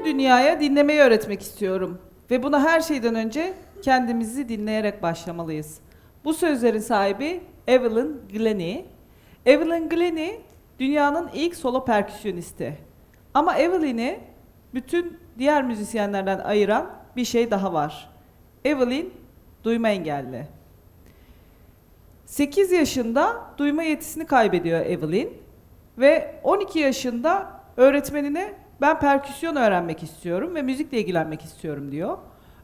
dünyaya dinlemeyi öğretmek istiyorum. Ve buna her şeyden önce kendimizi dinleyerek başlamalıyız. Bu sözlerin sahibi Evelyn Glennie. Evelyn Glennie dünyanın ilk solo perküsyonisti. Ama Evelyn'i bütün diğer müzisyenlerden ayıran bir şey daha var. Evelyn duyma engelli. 8 yaşında duyma yetisini kaybediyor Evelyn ve 12 yaşında öğretmenine ben perküsyon öğrenmek istiyorum ve müzikle ilgilenmek istiyorum diyor.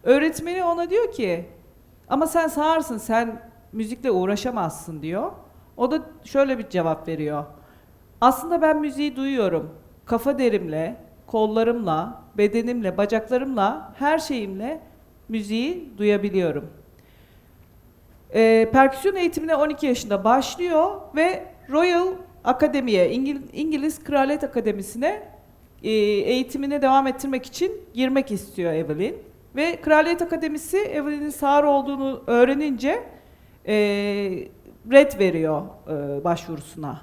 Öğretmeni ona diyor ki ama sen sağırsın, sen müzikle uğraşamazsın diyor. O da şöyle bir cevap veriyor. Aslında ben müziği duyuyorum. Kafa derimle, kollarımla, bedenimle, bacaklarımla, her şeyimle müziği duyabiliyorum. Perküsyon eğitimine 12 yaşında başlıyor ve Royal Akademi'ye, İngiliz Kraliyet Akademisi'ne eğitimine devam ettirmek için girmek istiyor Evelyn. Ve Kraliyet Akademisi Evelyn'in sağır olduğunu öğrenince red veriyor başvurusuna.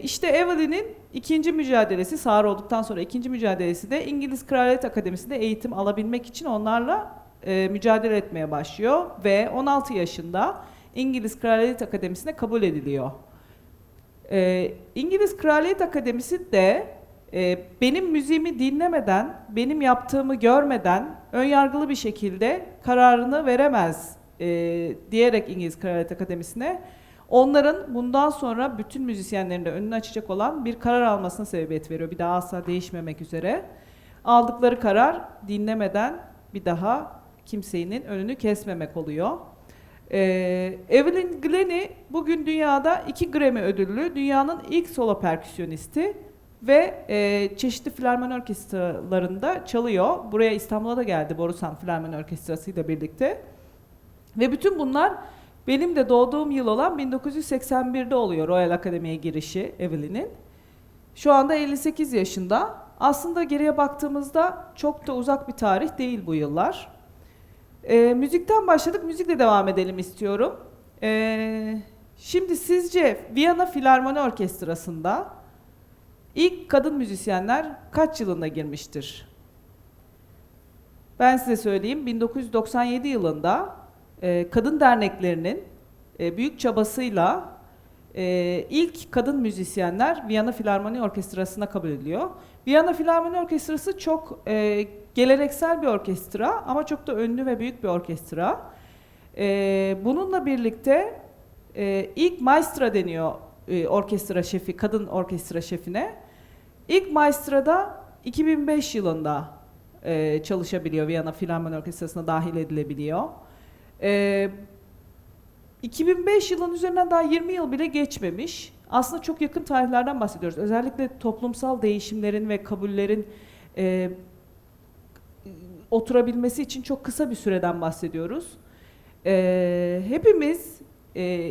İşte Evelyn'in ikinci mücadelesi, sağır olduktan sonra ikinci mücadelesi de İngiliz Kraliyet Akademisi'nde eğitim alabilmek için onlarla mücadele etmeye başlıyor ve 16 yaşında İngiliz Kraliyet Akademisi'ne kabul ediliyor. İngiliz Kraliyet Akademisi de benim müziğimi dinlemeden, benim yaptığımı görmeden önyargılı bir şekilde kararını veremez diyerek İngiliz Kraliyet Akademisi'ne onların bundan sonra bütün müzisyenlerin de önünü açacak olan bir karar almasına sebebiyet veriyor. Bir daha asla değişmemek üzere. Aldıkları karar dinlemeden bir daha kimsenin önünü kesmemek oluyor. Evelyn Glennie bugün dünyada 2 Grammy ödüllü, dünyanın ilk solo perküsyonisti ve çeşitli filarmoni orkestralarında çalıyor. Buraya İstanbul'a da geldi Borusan Filarmoni Orkestrası ile birlikte. Ve bütün bunlar benim de doğduğum yıl olan 1981'de oluyor Royal Akademi'ye girişi Evelyn'in. Şu anda 58 yaşında. Aslında geriye baktığımızda çok da uzak bir tarih değil bu yıllar. Müzikten başladık, müzikle devam edelim istiyorum. Şimdi sizce Viyana Filarmoni Orkestrası'nda ilk kadın müzisyenler kaç yılında girmiştir? Ben size söyleyeyim, 1997 yılında kadın derneklerinin büyük çabasıyla ilk kadın müzisyenler Viyana Filarmoni Orkestrası'na kabul ediliyor. Viyana Filarmoni Orkestrası çok geleneksel bir orkestra ama çok da ünlü ve büyük bir orkestra. Bununla birlikte ilk maestra deniyor orkestra şefi, kadın orkestra şefine. İlk maestrada 2005 yılında çalışabiliyor, Viyana Filarmoni Orkestrası'na dahil edilebiliyor. 2005 yılın üzerinden daha 20 yıl bile geçmemiş. Aslında çok yakın tarihlerden bahsediyoruz. Özellikle toplumsal değişimlerin ve kabullerin oturabilmesi için çok kısa bir süreden bahsediyoruz. Hepimiz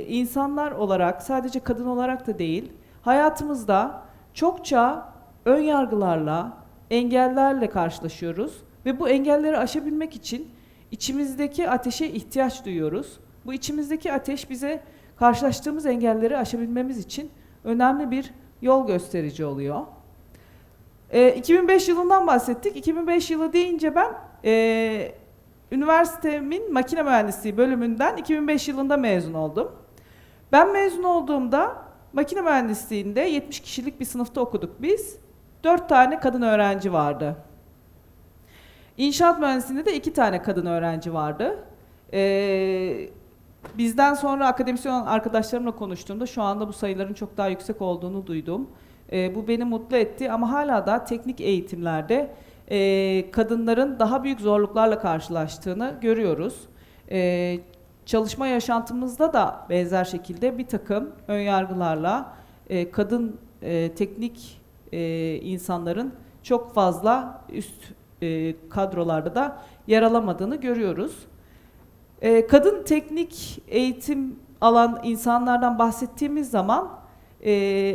insanlar olarak, sadece kadın olarak da değil, hayatımızda çokça ön yargılarla, engellerle karşılaşıyoruz ve bu engelleri aşabilmek için içimizdeki ateşe ihtiyaç duyuyoruz. Bu içimizdeki ateş bize karşılaştığımız engelleri aşabilmemiz için önemli bir yol gösterici oluyor. 2005 yılından bahsettik. 2005 yılı deyince ben üniversitemin makine mühendisliği bölümünden 2005 yılında mezun oldum. Ben mezun olduğumda makine mühendisliğinde 70 kişilik bir sınıfta okuduk biz. 4 tane kadın öğrenci vardı. İnşaat mühendisliğinde de 2 tane kadın öğrenci vardı. Bizden sonra akademisyen olan arkadaşlarımla konuştuğumda şu anda bu sayıların çok daha yüksek olduğunu duydum. Bu beni mutlu etti ama hala da teknik eğitimlerde kadınların daha büyük zorluklarla karşılaştığını görüyoruz. Çalışma yaşantımızda da benzer şekilde bir takım önyargılarla kadın teknik insanların çok fazla üst kadrolarda da yer alamadığını görüyoruz. Kadın teknik eğitim alan insanlardan bahsettiğimiz zaman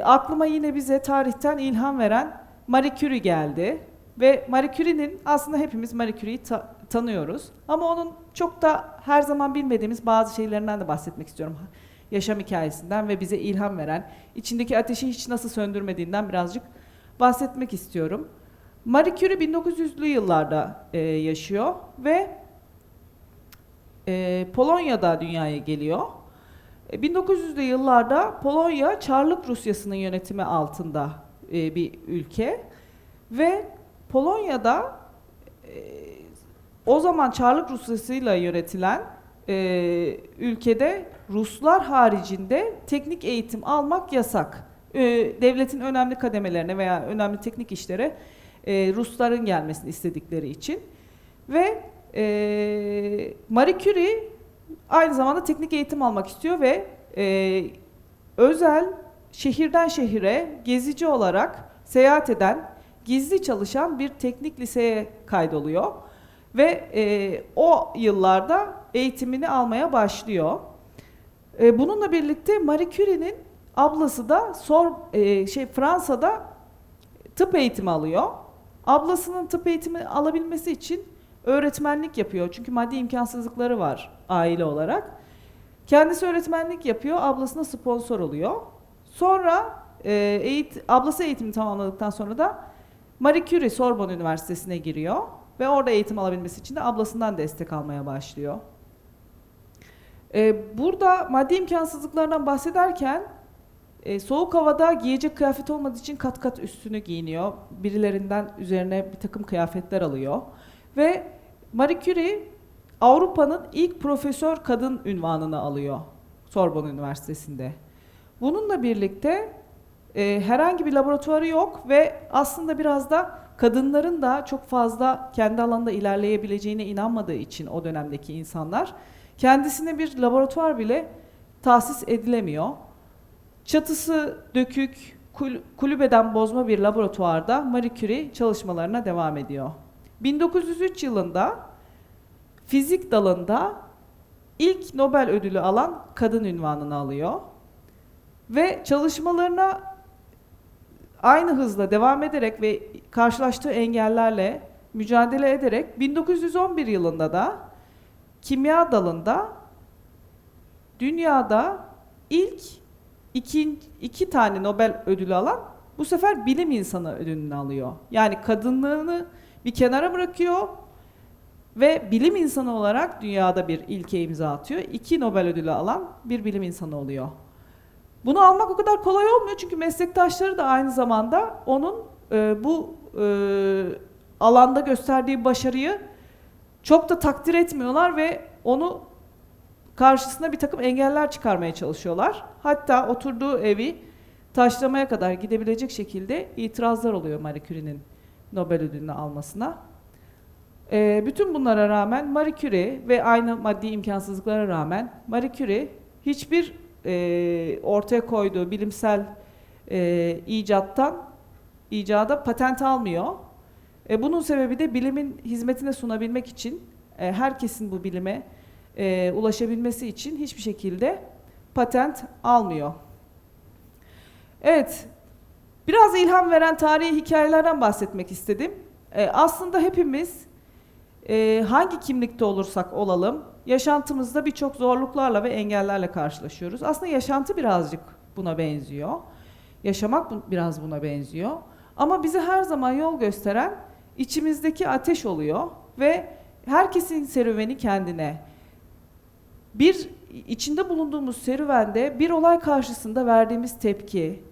aklıma yine bize tarihten ilham veren Marie Curie geldi. Ve Marie Curie'nin, aslında hepimiz Marie Curie'yi tanıyoruz. Ama onun çok da her zaman bilmediğimiz bazı şeylerinden de bahsetmek istiyorum. Yaşam hikayesinden ve bize ilham veren, içindeki ateşi hiç nasıl söndürmediğinden birazcık bahsetmek istiyorum. Marie Curie 1900'lü yıllarda yaşıyor ve Polonya'da dünyaya geliyor. 1900'lü yıllarda Polonya Çarlık Rusyası'nın yönetimi altında bir ülke ve Polonya'da o zaman Çarlık Rusyası'yla yönetilen ülkede Ruslar haricinde teknik eğitim almak yasak. Devletin önemli kademelerine veya önemli teknik işlere Rusların gelmesini istedikleri için ve Marie Curie aynı zamanda teknik eğitim almak istiyor ve özel şehirden şehire gezici olarak seyahat eden, gizli çalışan bir teknik liseye kaydoluyor. Ve o yıllarda eğitimini almaya başlıyor. Bununla birlikte Marie Curie'nin ablası da Fransa'da tıp eğitimi alıyor. Ablasının tıp eğitimi alabilmesi için öğretmenlik yapıyor. Çünkü maddi imkansızlıkları var aile olarak. Kendisi öğretmenlik yapıyor, ablasına sponsor oluyor. Sonra ablası eğitimi tamamladıktan sonra da Marie Curie Sorbonne Üniversitesi'ne giriyor. Ve orada eğitim alabilmesi için de ablasından destek almaya başlıyor. Burada maddi imkansızlıklardan bahsederken soğuk havada giyecek kıyafet olmadığı için kat kat üstünü giyiniyor. Birilerinden üzerine bir takım kıyafetler alıyor. Ve Marie Curie Avrupa'nın ilk profesör kadın unvanını alıyor Sorbonne Üniversitesi'nde. Bununla birlikte herhangi bir laboratuvarı yok ve aslında biraz da kadınların da çok fazla kendi alanda ilerleyebileceğine inanmadığı için o dönemdeki insanlar kendisine bir laboratuvar bile tahsis edilemiyor. Çatısı dökük, kulübeden bozma bir laboratuvarda Marie Curie çalışmalarına devam ediyor. 1903 yılında fizik dalında ilk Nobel ödülü alan kadın unvanını alıyor. Ve çalışmalarına aynı hızla devam ederek ve karşılaştığı engellerle mücadele ederek 1911 yılında da kimya dalında dünyada ilk iki tane Nobel ödülü alan bu sefer bilim insanı ödülünü alıyor. Yani kadınlığını bir kenara bırakıyor ve bilim insanı olarak dünyada bir ilke imza atıyor. 2 Nobel ödülü alan bir bilim insanı oluyor. Bunu almak o kadar kolay olmuyor çünkü meslektaşları da aynı zamanda onun bu alanda gösterdiği başarıyı çok da takdir etmiyorlar ve onu karşısına bir takım engeller çıkarmaya çalışıyorlar. Hatta oturduğu evi taşlamaya kadar gidebilecek şekilde itirazlar oluyor Marie Curie'nin Nobel ödülünü almasına. Bütün bunlara rağmen Marie Curie ve aynı maddi imkansızlıklara rağmen Marie Curie hiçbir ortaya koyduğu bilimsel icada patent almıyor. Bunun sebebi de bilimin hizmetine sunabilmek için herkesin bu bilime ulaşabilmesi için hiçbir şekilde patent almıyor. Evet, biraz ilham veren tarihi hikayelerden bahsetmek istedim. Aslında hepimiz hangi kimlikte olursak olalım, yaşantımızda birçok zorluklarla ve engellerle karşılaşıyoruz. Aslında yaşantı birazcık buna benziyor. Yaşamak biraz buna benziyor. Ama bize her zaman yol gösteren içimizdeki ateş oluyor ve herkesin serüveni kendine. Bir içinde bulunduğumuz serüvende bir olay karşısında verdiğimiz tepki,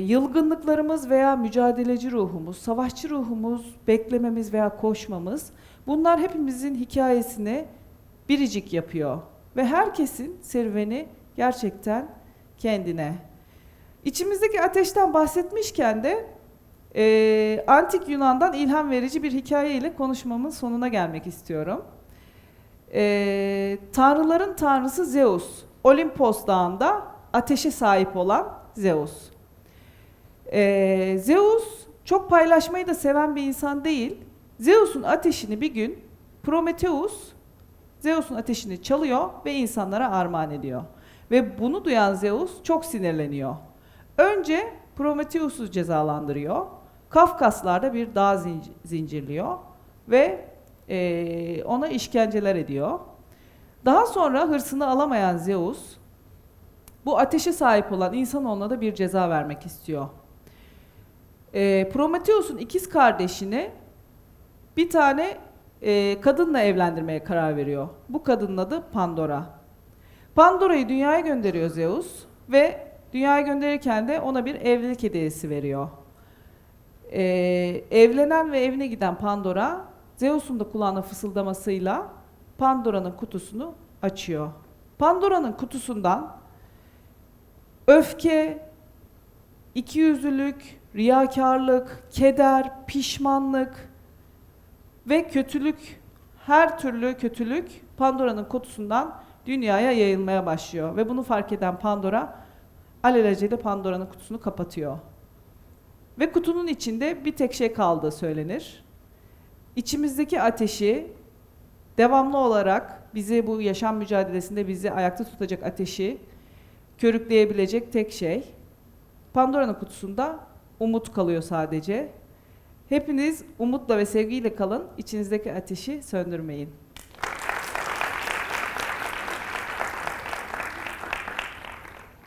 yılgınlıklarımız veya mücadeleci ruhumuz, savaşçı ruhumuz, beklememiz veya koşmamız, bunlar hepimizin hikayesini biricik yapıyor. Ve herkesin serüveni gerçekten kendine. İçimizdeki ateşten bahsetmişken de Antik Yunan'dan ilham verici bir hikaye ile konuşmamın sonuna gelmek istiyorum. Tanrıların tanrısı Zeus, Olimpos Dağı'nda ateşe sahip olan Zeus. Zeus çok paylaşmayı da seven bir insan değil. Zeus'un ateşini bir gün Prometheus, Zeus'un ateşini çalıyor ve insanlara armağan ediyor. Ve bunu duyan Zeus çok sinirleniyor. Önce Prometheus'u cezalandırıyor. Kafkaslar'da bir dağ zincirliyor ve ona işkenceler ediyor. Daha sonra hırsını alamayan Zeus, bu ateşe sahip olan insanoğluna da bir ceza vermek istiyor. Prometheus'un ikiz kardeşini bir tane kadınla evlendirmeye karar veriyor. Bu kadının adı Pandora. Pandora'yı dünyaya gönderiyor Zeus ve dünyaya gönderirken de ona bir evlilik hediyesi veriyor. Evlenen ve evine giden Pandora, Zeus'un da kulağına fısıldamasıyla Pandora'nın kutusunu açıyor. Pandora'nın kutusundan öfke, ikiyüzlülük, riyakarlık, keder, pişmanlık ve kötülük, her türlü kötülük Pandora'nın kutusundan dünyaya yayılmaya başlıyor. Ve bunu fark eden Pandora alelacele Pandora'nın kutusunu kapatıyor. Ve kutunun içinde bir tek şey kaldığı söylenir. İçimizdeki ateşi devamlı olarak bizi bu yaşam mücadelesinde bizi ayakta tutacak ateşi körükleyebilecek tek şey. Pandora'nın kutusunda umut kalıyor sadece. Hepiniz umutla ve sevgiyle kalın, içinizdeki ateşi söndürmeyin.